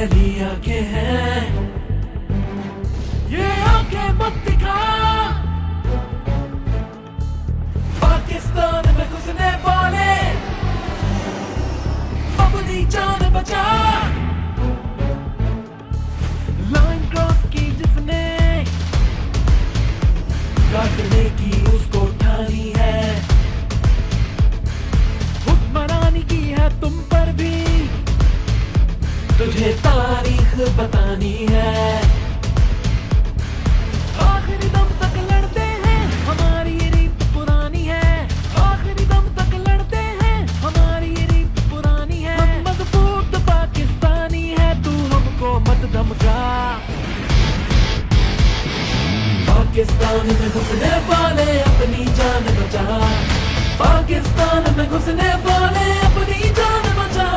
मैली आंखें हैं, ये आंखें मत दिखा। पाकिस्तान में घुसने वाले अपनी जान बचा। लाइन क्रॉस की जिसने काटने की उसको ठानी है। हुक्मरानी की है तुम पर भी, तुझे तारीख बतानी है। आखिरी दम तक लड़ते हैं, हमारी ये रीत पुरानी है। आखिरी दम तक लड़ते हैं, हमारी ये रीत पुरानी है। हम मजबूत पाकिस्तानी है, तू हमको मत धमका। पाकिस्तान में घुसने वाले अपनी जान बचा। पाकिस्तान में घुसने वाले अपनी जान बचा।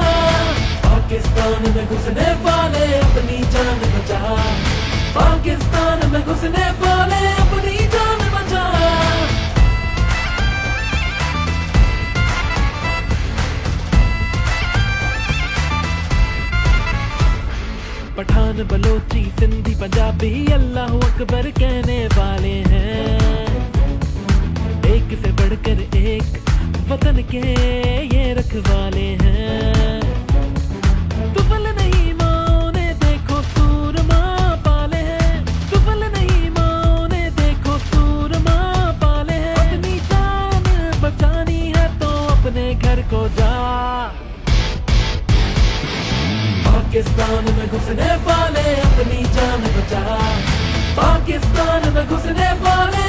पाकिस्तान में घुसने वाले अपनी जान बचा। पाकिस्तान में घुसने वाले अपनी जान बचा। पठान बलोची सिंधी पंजाबी अल्लाह अकबर कहने वाले हैं। एक से बढ़कर एक वतन के ये रखवाले हैं। तुफल नहीं माँ ने देखो सूरमा पाले हैं। तुफल नहीं माँ ने देखो सूरमा पाले हैं। अपनी जान बचानी है तो अपने घर को जा। पाकिस्तान में घुसने वाले अपनी जान बचा। पाकिस्तान में घुसने वाले